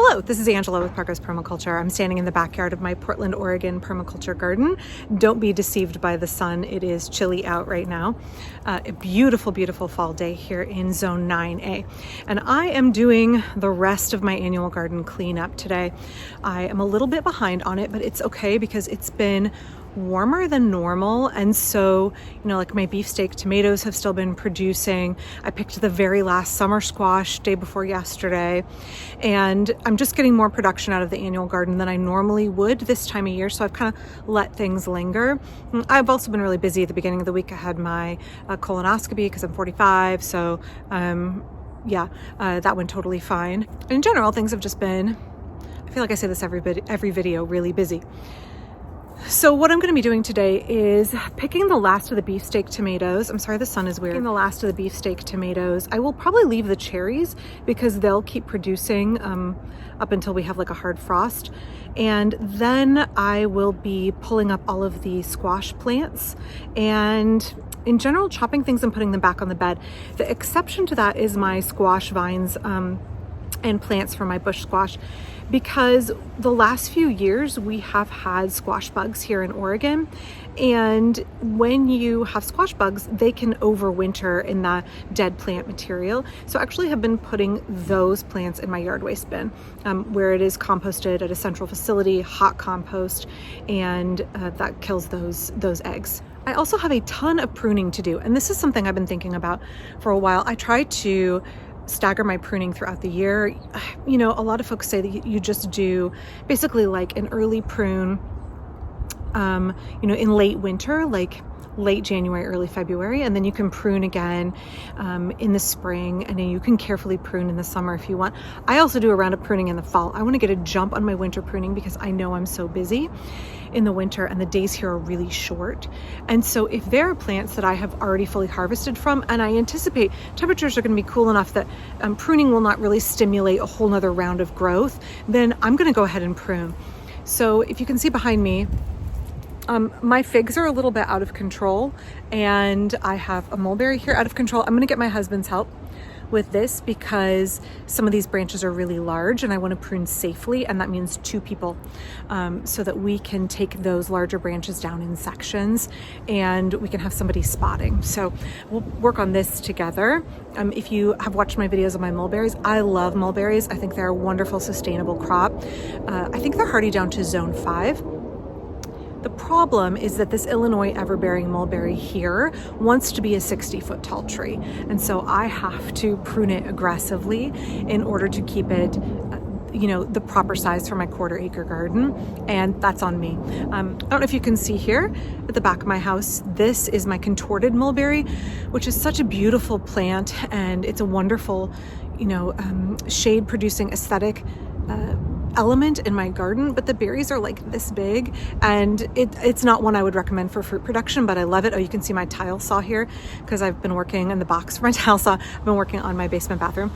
Hello, this is Angela with Parker's Permaculture. I'm standing in the backyard of my Portland, Oregon permaculture garden. Don't be deceived by the sun. It is chilly out right now. A beautiful, beautiful fall day here in Zone 9A. And I am doing the rest of my annual garden cleanup today. I am a little bit behind on it, but it's okay because it's been warmer than normal, and so like my beefsteak tomatoes have still been producing. I picked the very last summer squash day before yesterday, and I'm just getting more production out of the annual garden than I normally would this time of year, so I've kind of let things linger. I've also been really busy at the beginning of the week. I had my colonoscopy because I'm 45, so that went totally fine. In general, things have just been, I feel like I say this every video, really busy. So what I'm going to be doing today is picking the last of the beefsteak tomatoes. I'm sorry, the sun is weird. Picking the last of the beefsteak tomatoes. I will probably leave the cherries because they'll keep producing up until we have like a hard frost. And then I will be pulling up all of the squash plants and in general chopping things and putting them back on the bed. The exception to that is my squash vines and plants for my bush squash, because the last few years we have had squash bugs here in Oregon, and when you have squash bugs, they can overwinter in the dead plant material. So I actually have been putting those plants in my yard waste bin, where it is composted at a central facility, hot compost, and that kills those eggs. I also have a ton of pruning to do, and this is something I've been thinking about for a while. I try to stagger my pruning throughout the year. A lot of folks say that you just do basically like an early prune, in late winter, like late January, early February, and then you can prune again in the spring, and then you can carefully prune in the summer if you want. I also do a round of pruning in the fall. I want to get a jump on my winter pruning because I know I'm so busy in the winter and the days here are really short. And so if there are plants that I have already fully harvested from, and I anticipate temperatures are going to be cool enough that pruning will not really stimulate a whole nother round of growth, then I'm going to go ahead and prune. So if you can see behind me, my figs are a little bit out of control, and I have a mulberry here out of control. I'm going to get my husband's help with this because some of these branches are really large and I want to prune safely, and that means two people, so that we can take those larger branches down in sections and we can have somebody spotting. So we'll work on this together. If you have watched my videos of my mulberries, I love mulberries. I think they're a wonderful sustainable crop. I think they're hardy down to zone 5. The problem is that this Illinois everbearing mulberry here wants to be a 60-foot tall tree. And so I have to prune it aggressively in order to keep it, the proper size for my quarter-acre garden. And that's on me. I don't know if you can see here at the back of my house, this is my contorted mulberry, which is such a beautiful plant. And it's a wonderful, shade-producing aesthetic element in my garden, but the berries are like this big, and it's not one I would recommend for fruit production, but I love it. Oh, you can see my tile saw here because I've been working in the box for my tile saw. I've been working on my basement bathroom.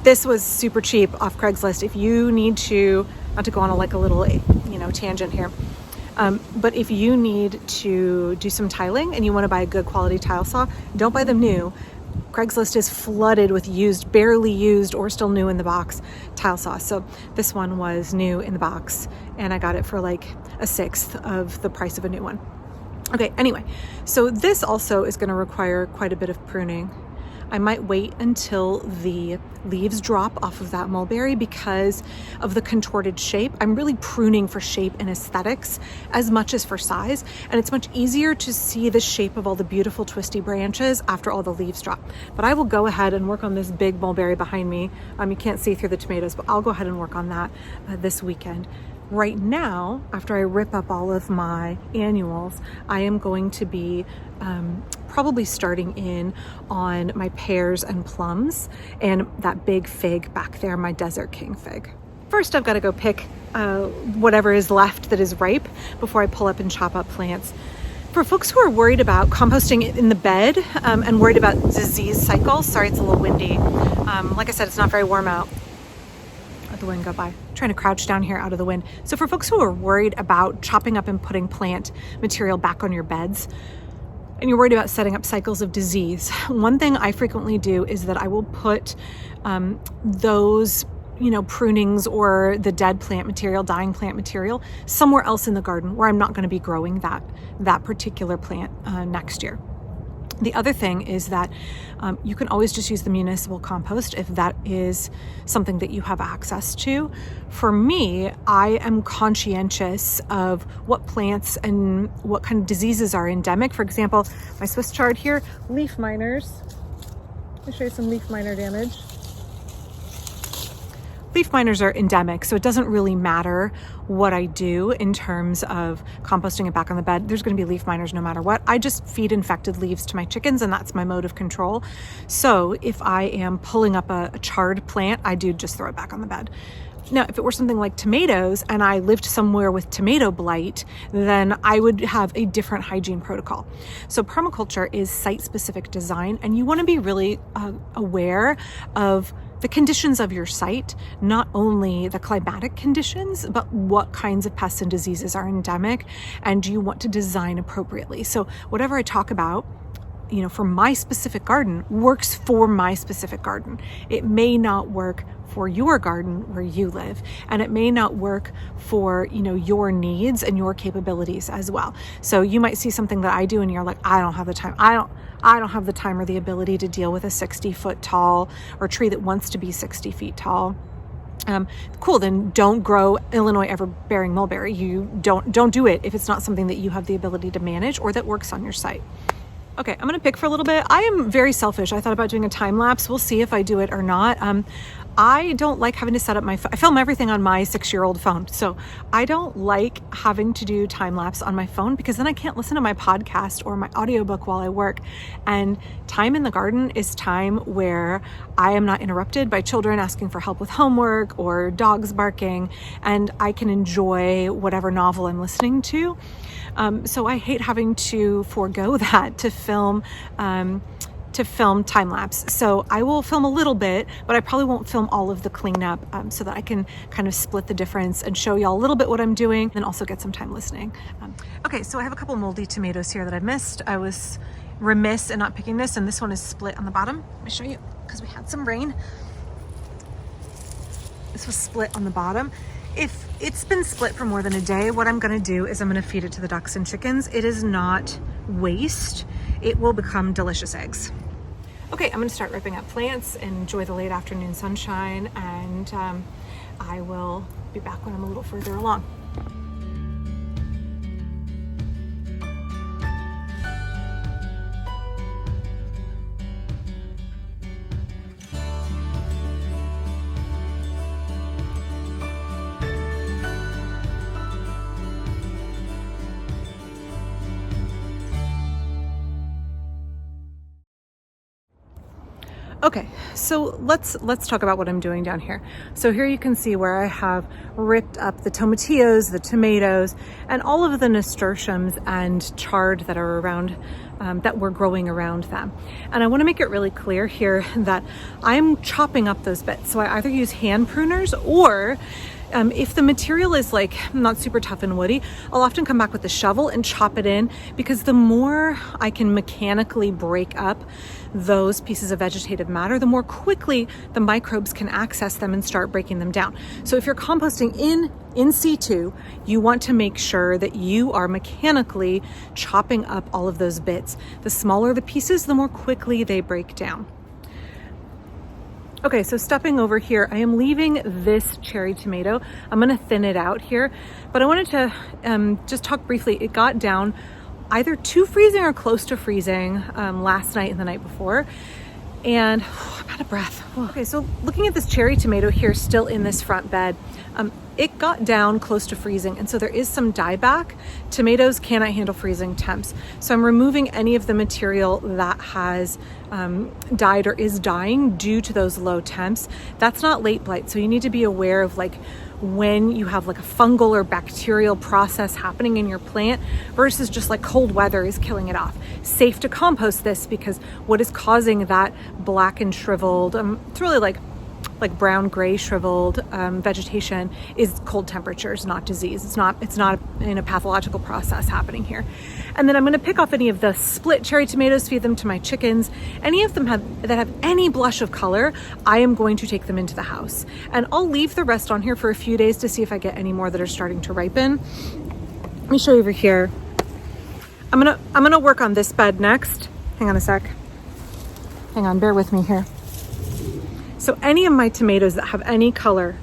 This was super cheap off Craigslist. If you need to, not to go on a little tangent here, but if you need to do some tiling and you want to buy a good quality tile saw, don't buy them new. Craigslist is flooded with barely used or still new in the box tile saw. So this one was new in the box and I got it for like a sixth of the price of a new one. Okay, anyway, so this also is going to require quite a bit of pruning. I might wait until the leaves drop off of that mulberry because of the contorted shape. I'm really pruning for shape and aesthetics as much as for size. And it's much easier to see the shape of all the beautiful twisty branches after all the leaves drop. But I will go ahead and work on this big mulberry behind me. You can't see through the tomatoes, but I'll go ahead and work on that this weekend. Right now, after I rip up all of my annuals, I am going to be probably starting in on my pears and plums and that big fig back there, my Desert King fig. First, I've got to go pick whatever is left that is ripe before I pull up and chop up plants. For folks who are worried about composting in the bed and worried about disease cycles, sorry, it's a little windy. Like I said, it's not very warm out. Let the wind go by. I'm trying to crouch down here out of the wind. So for folks who are worried about chopping up and putting plant material back on your beds, and you're worried about setting up cycles of disease, one thing I frequently do is that I will put those prunings or the dead plant material, dying plant material somewhere else in the garden where I'm not going to be growing that particular plant next year. The other thing is that you can always just use the municipal compost if that is something that you have access to. For me, I am conscientious of what plants and what kind of diseases are endemic. For example, my Swiss chard here, leaf miners. Let me show you some leaf miner damage. Leaf miners are endemic, so it doesn't really matter what I do in terms of composting it back on the bed. There's going to be leaf miners no matter what. I just feed infected leaves to my chickens, and that's my mode of control. So if I am pulling up a charred plant, I do just throw it back on the bed. Now, if it were something like tomatoes and I lived somewhere with tomato blight, then I would have a different hygiene protocol. So permaculture is site-specific design, and you want to be really aware of the conditions of your site, not only the climatic conditions, but what kinds of pests and diseases are endemic, and you want to design appropriately. So whatever I talk about, for my specific garden works for my specific garden. It may not work for your garden where you live, and it may not work for, your needs and your capabilities as well. So you might see something that I do and you're like, I don't have the time. I don't have the time or the ability to deal with a 60-foot tall or tree that wants to be 60 feet tall. Cool, then don't grow Illinois ever-bearing mulberry. You don't do it if it's not something that you have the ability to manage or that works on your site. Okay, I'm gonna pick for a little bit. I am very selfish. I thought about doing a time lapse. We'll see if I do it or not. I don't like having to set up I film everything on my 6-year-old phone. So I don't like having to do time lapse on my phone because then I can't listen to my podcast or my audiobook while I work. And time in the garden is time where I am not interrupted by children asking for help with homework or dogs barking, and I can enjoy whatever novel I'm listening to. So I hate having to forego that to film time lapse. So I will film a little bit, but I probably won't film all of the cleanup so that I can kind of split the difference and show y'all a little bit what I'm doing and also get some time listening. Okay, so I have a couple moldy tomatoes here that I missed. I was remiss in not picking this, and this one is split on the bottom. Let me show you, because we had some rain. This was split on the bottom. If it's been split for more than a day, what I'm gonna do is I'm gonna feed it to the ducks and chickens. It is not waste. It will become delicious eggs. Okay, I'm gonna start ripping up plants and enjoy the late afternoon sunshine, and I will be back when I'm a little further along. Okay, so let's talk about what I'm doing down here. So here you can see where I have ripped up the tomatillos, the tomatoes, and all of the nasturtiums and chard that are around, that were growing around them. And I want to make it really clear here that I'm chopping up those bits. So I either use hand pruners, or if the material is like not super tough and woody, I'll often come back with a shovel and chop it in, because the more I can mechanically break up those pieces of vegetative matter, the more quickly the microbes can access them and start breaking them down. So if you're composting in situ, you want to make sure that you are mechanically chopping up all of those bits. The smaller the pieces, the more quickly they break down. Okay, so stepping over here, I am leaving this cherry tomato. I'm gonna thin it out here, but I wanted to just talk briefly. It got down either to freezing or close to freezing last night and the night before, and I'm out of breath. Okay, so looking at this cherry tomato here, still in this front bed, it got down close to freezing, and so there is some dieback. Tomatoes cannot handle freezing temps, so I'm removing any of the material that has died or is dying due to those low temps. That's not late blight, so you need to be aware of like when you have like a fungal or bacterial process happening in your plant versus just like cold weather is killing it off. Safe to compost this, because what is causing that black and shriveled, it's really like like brown gray shriveled vegetation is cold temperatures, not disease. It's not in a pathological process happening here. And then I'm going to pick off any of the split cherry tomatoes, feed them to my chickens. Any of them that have any blush of color, I am going to take them into the house, and I'll leave the rest on here for a few days to see if I get any more that are starting to ripen. Let me show you over here. I'm gonna work on this bed next. Hang on a sec. Hang on, bear with me here. So any of my tomatoes that have any color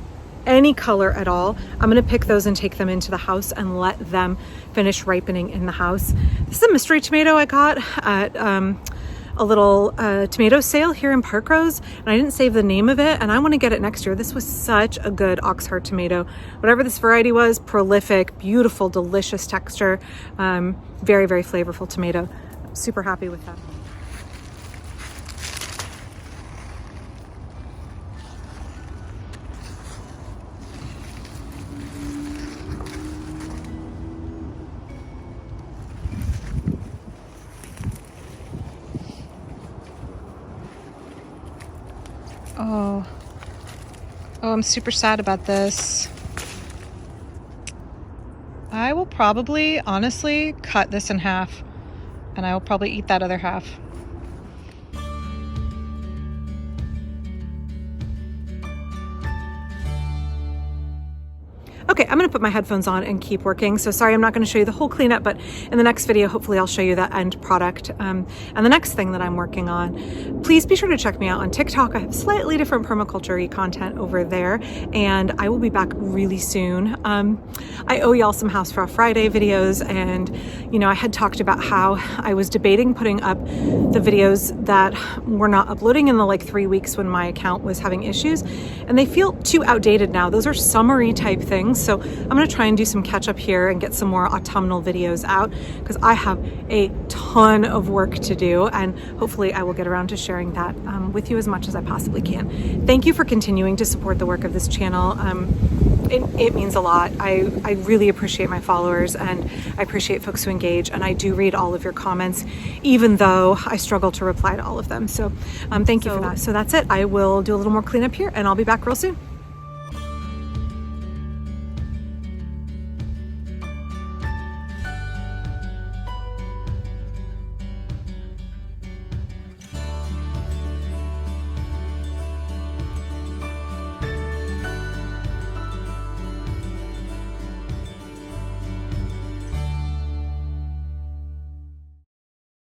at all, I'm gonna pick those and take them into the house and let them finish ripening in the house. This is a mystery tomato I got at a little tomato sale here in Park Rose, and I didn't save the name of it, and I want to get it next year. This was such a good oxheart tomato. Whatever this variety was, prolific, beautiful, delicious texture, very, very flavorful tomato. Super happy with that. Oh, I'm super sad about this. I will probably, honestly, cut this in half, and I will probably eat that other half. Okay, I'm gonna put my headphones on and keep working. So sorry, I'm not gonna show you the whole cleanup, but in the next video, hopefully I'll show you the end product. And the next thing that I'm working on, please be sure to check me out on TikTok. I have slightly different permaculture-y content over there, and I will be back really soon. I owe y'all some House for Friday videos, and I had talked about how I was debating putting up the videos that were not uploading in the 3 weeks when my account was having issues, and they feel too outdated now. Those are summary type things. So I'm going to try and do some catch up here and get some more autumnal videos out, because I have a ton of work to do, and hopefully I will get around to sharing that with you as much as I possibly can. Thank you for continuing to support the work of this channel. It means a lot. I really appreciate my followers, and I appreciate folks who engage, and I do read all of your comments, even though I struggle to reply to all of them. So thank you for that. So that's it. I will do a little more cleanup here, and I'll be back real soon.